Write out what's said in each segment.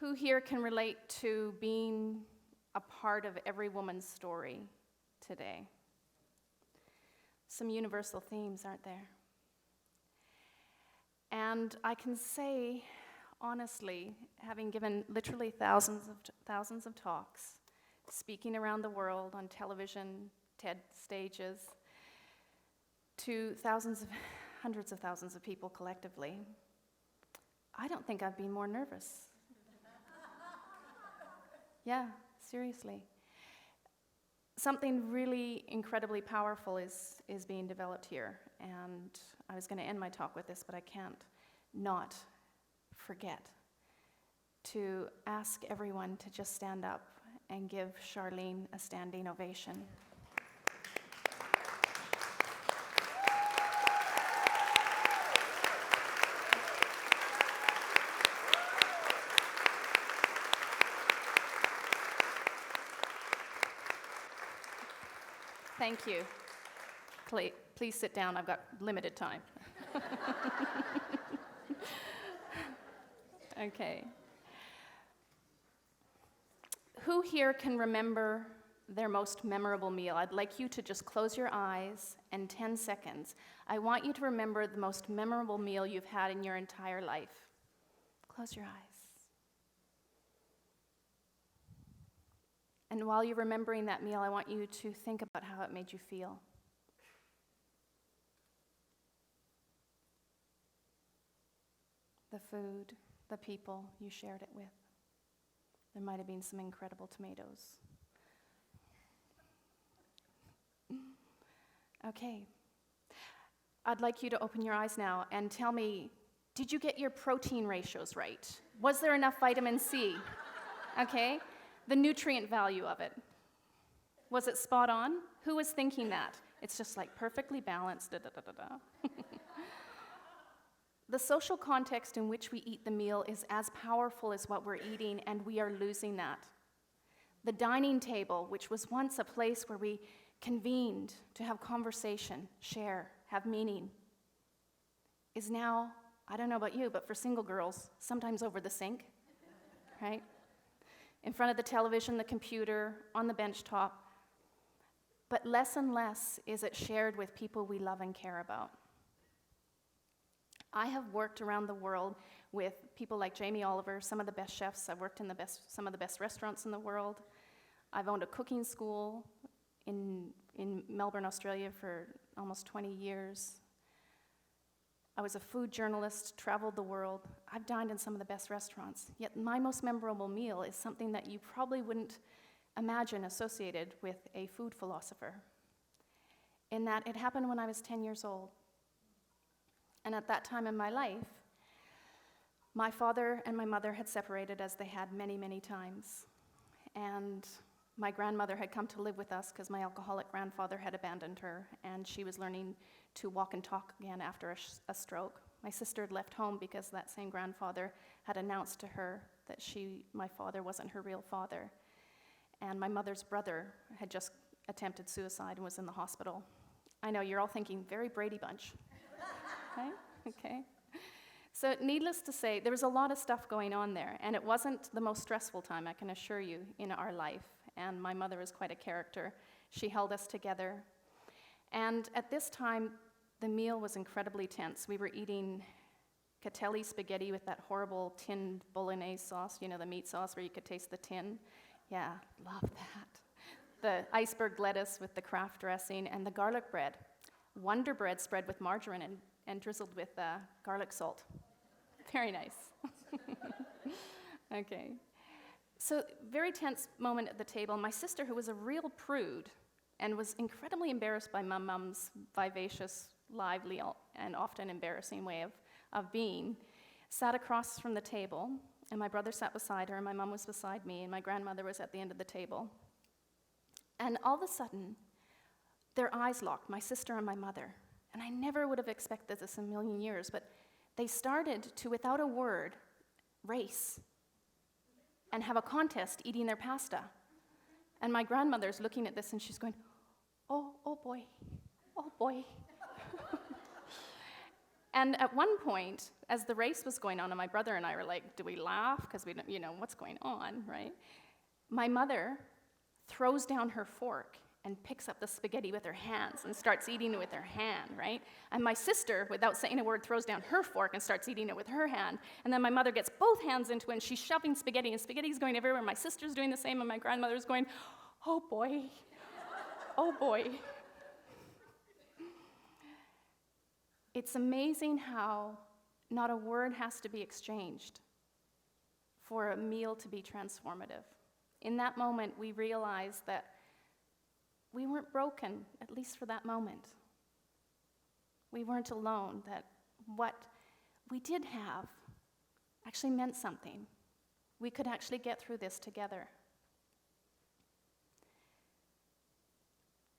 Who here can relate to being a part of every woman's story today? Some universal themes, aren't there? And I can say, honestly, having given literally thousands of talks, speaking around the world on television, TED stages, to hundreds of thousands of people collectively, I don't think I've been more nervous. Yeah, seriously. Something really incredibly powerful is being developed here, and I was going to end my talk with this, but I can't not forget to ask everyone to just stand up and give Charlene a standing ovation. Thank you. Please sit down. I've got limited time. Okay. Who here can remember their most memorable meal? I'd like you to just close your eyes and 10 seconds. I want you to remember the most memorable meal you've had in your entire life. Close your eyes. And while you're remembering that meal, I want you to think about how it made you feel. The food, the people you shared it with. There might have been some incredible tomatoes. Okay. I'd like you to open your eyes now and tell me, did you get your protein ratios right? Was there enough vitamin C? Okay. The nutrient value of it. Was it spot on? Who was thinking that? It's just like perfectly balanced, The social context in which we eat the meal is as powerful as what we're eating, and we are losing that. The dining table, which was once a place where we convened to have conversation, share, have meaning, is now, I don't know about you, but for single girls, sometimes over the sink, right? In front of the television, the computer, on the bench top. But less and less is it shared with people we love and care about. I have worked around the world with people like Jamie Oliver, some of the best chefs. I've worked in some of the best restaurants in the world. I've owned a cooking school in Melbourne, Australia for almost 20 years. I was a food journalist, traveled the world. I've dined in some of the best restaurants. Yet my most memorable meal is something that you probably wouldn't imagine associated with a food philosopher, in that it happened when I was 10 years old. And at that time in my life, my father and my mother had separated, as they had many, many times. And my grandmother had come to live with us because my alcoholic grandfather had abandoned her, and she was learning to walk and talk again after a stroke. My sister had left home because that same grandfather had announced to her that my father wasn't her real father. And my mother's brother had just attempted suicide and was in the hospital. I know, you're all thinking, very Brady Bunch. Right? Okay. So needless to say, there was a lot of stuff going on there, and it wasn't the most stressful time, I can assure you, in our life. And my mother was quite a character. She held us together. And at this time, the meal was incredibly tense. We were eating catelli spaghetti with that horrible tinned bolognese sauce, you know, the meat sauce where you could taste the tin. Yeah, love that. The iceberg lettuce with the Kraft dressing, and the garlic bread. Wonder bread spread with margarine and drizzled with garlic salt. Very nice. Okay. So, very tense moment at the table. My sister, who was a real prude and was incredibly embarrassed by my mom's vivacious, lively, and often embarrassing way of being, sat across from the table, and my brother sat beside her, and my mom was beside me, and my grandmother was at the end of the table. And all of a sudden, their eyes locked, my sister and my mother. And I never would have expected this in a million years, but they started to, without a word, race and have a contest eating their pasta. And my grandmother's looking at this and she's going, oh boy, oh boy. And at one point, as the race was going on, and my brother and I were like, do we laugh? Because we don't, what's going on, right? My mother throws down her fork and picks up the spaghetti with her hands and starts eating it with her hand, right? And my sister, without saying a word, throws down her fork and starts eating it with her hand. And then my mother gets both hands into it, and she's shoving spaghetti, and spaghetti's going everywhere. My sister's doing the same, and my grandmother's going, oh boy, oh boy. It's amazing how not a word has to be exchanged for a meal to be transformative. In that moment, we realized that we weren't broken, at least for that moment. We weren't alone, that what we did have actually meant something. We could actually get through this together.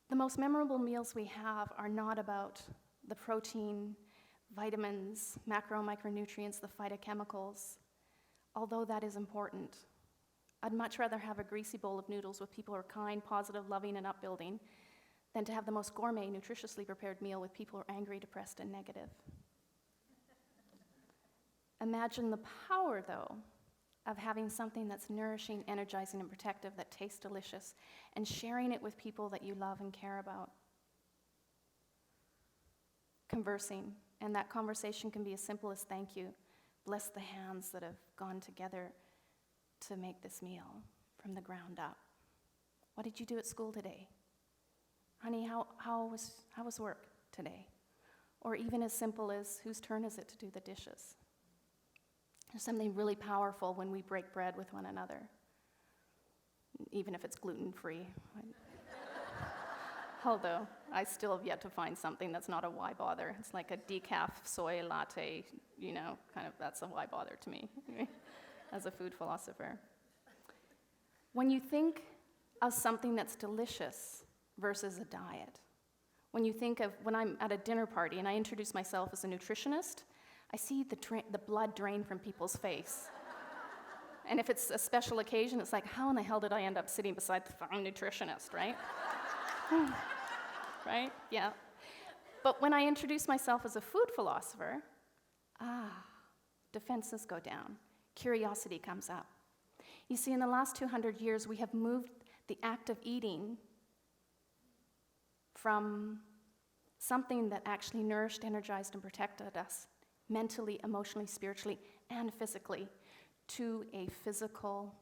The most memorable meals we have are not about the protein, vitamins, macro, micronutrients, the phytochemicals, although that is important. I'd much rather have a greasy bowl of noodles with people who are kind, positive, loving, and upbuilding than to have the most gourmet, nutritiously prepared meal with people who are angry, depressed, and negative. Imagine the power, though, of having something that's nourishing, energizing, and protective, that tastes delicious, and sharing it with people that you love and care about. Conversing, and that conversation can be as simple as thank you. Bless the hands that have gone together to make this meal from the ground up. What did you do at school today? Honey, how was work today? Or even as simple as, whose turn is it to do the dishes? There's something really powerful when we break bread with one another, even if it's gluten-free. Although, I still have yet to find something that's not a why bother. It's like a decaf soy latte, kind of, that's a why bother to me, as a food philosopher. When you think of something that's delicious versus a diet, when you think of, when I'm at a dinner party and I introduce myself as a nutritionist, I see the blood drain from people's face. And if it's a special occasion, it's like, how in the hell did I end up sitting beside the nutritionist, right? Right? Yeah. But when I introduce myself as a food philosopher, defenses go down. Curiosity comes up. You see, in the last 200 years, we have moved the act of eating from something that actually nourished, energized, and protected us mentally, emotionally, spiritually, and physically, to a physical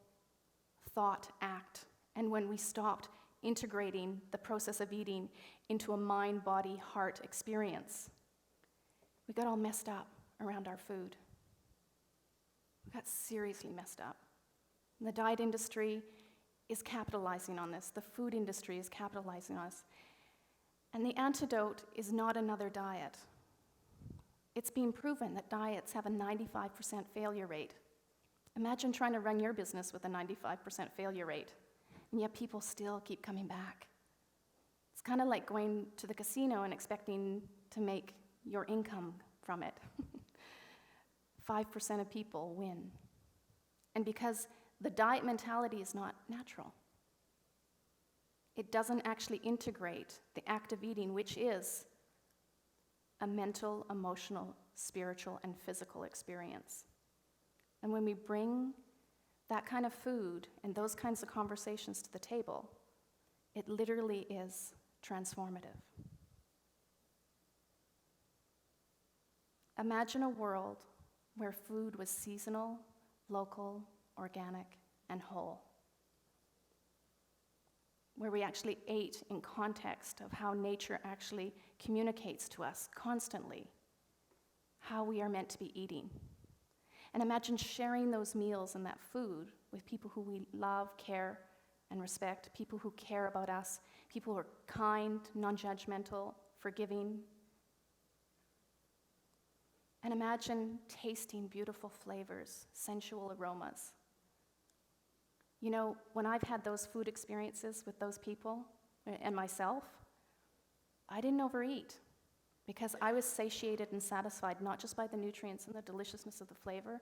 thought act. And when we stopped integrating the process of eating into a mind, body, heart experience, we got all messed up around our food. We got seriously messed up. And the diet industry is capitalizing on this. The food industry is capitalizing on us. And the antidote is not another diet. It's been proven that diets have a 95% failure rate. Imagine trying to run your business with a 95% failure rate, and yet people still keep coming back. It's kind of like going to the casino and expecting to make your income from it. 5% of people win. And because the diet mentality is not natural, it doesn't actually integrate the act of eating, which is a mental, emotional, spiritual, and physical experience. And when we bring that kind of food and those kinds of conversations to the table, it literally is transformative. Imagine a world where food was seasonal, local, organic, and whole. Where we actually ate in context of how nature actually communicates to us constantly how we are meant to be eating. And imagine sharing those meals and that food with people who we love, care, and respect, people who care about us, people who are kind, non-judgmental, forgiving. And imagine tasting beautiful flavors, sensual aromas. You know, when I've had those food experiences with those people and myself, I didn't overeat because I was satiated and satisfied not just by the nutrients and the deliciousness of the flavor,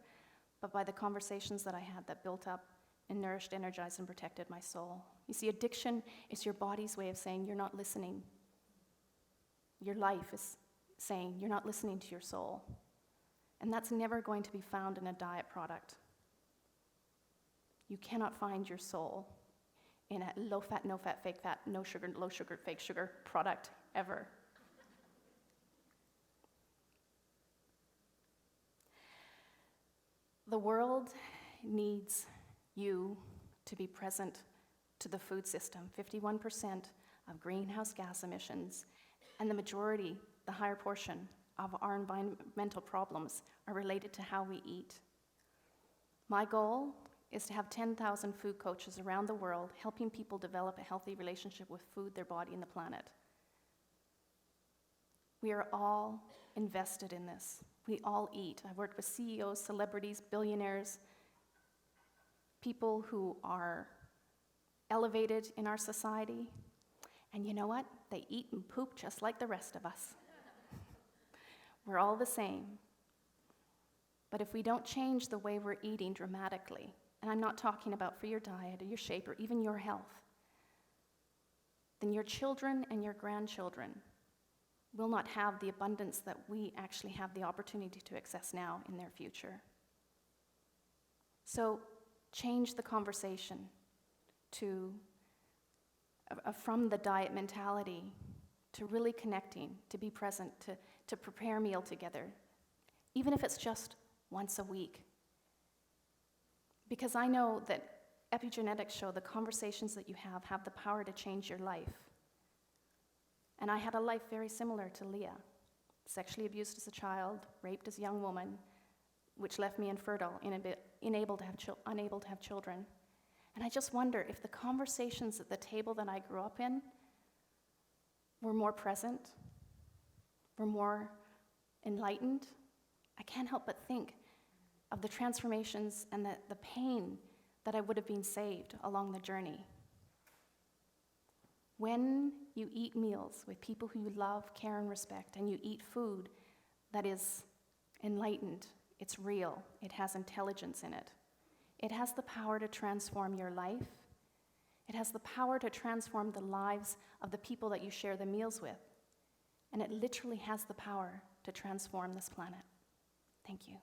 but by the conversations that I had that built up and nourished, energized, and protected my soul. You see, addiction is your body's way of saying you're not listening. Your life is saying, you're not listening to your soul. And that's never going to be found in a diet product. You cannot find your soul in a low-fat, no-fat, fake fat, no sugar, low sugar, fake sugar product ever. The world needs you to be present to the food system. 51% of greenhouse gas emissions, and the majority, the higher portion, of our environmental problems are related to how we eat. My goal is to have 10,000 food coaches around the world helping people develop a healthy relationship with food, their body, and the planet. We are all invested in this. We all eat. I've worked with CEOs, celebrities, billionaires, people who are elevated in our society. And you know what? They eat and poop just like the rest of us. We're all the same. But if we don't change the way we're eating dramatically, and I'm not talking about for your diet or your shape or even your health, then your children and your grandchildren will not have the abundance that we actually have the opportunity to access now in their future. So change the conversation from the diet mentality to really connecting, to be present, to prepare a meal together, even if it's just once a week. Because I know that epigenetics show the conversations that you have the power to change your life. And I had a life very similar to Leah. Sexually abused as a child, raped as a young woman, which left me infertile, unable to have children. And I just wonder if the conversations at the table that I grew up in were more present, were more enlightened. I can't help but think of the transformations and the pain that I would have been saved along the journey. When you eat meals with people who you love, care, and respect, and you eat food that is enlightened, it's real, it has intelligence in it, it has the power to transform your life. It has the power to transform the lives of the people that you share the meals with. And it literally has the power to transform this planet. Thank you.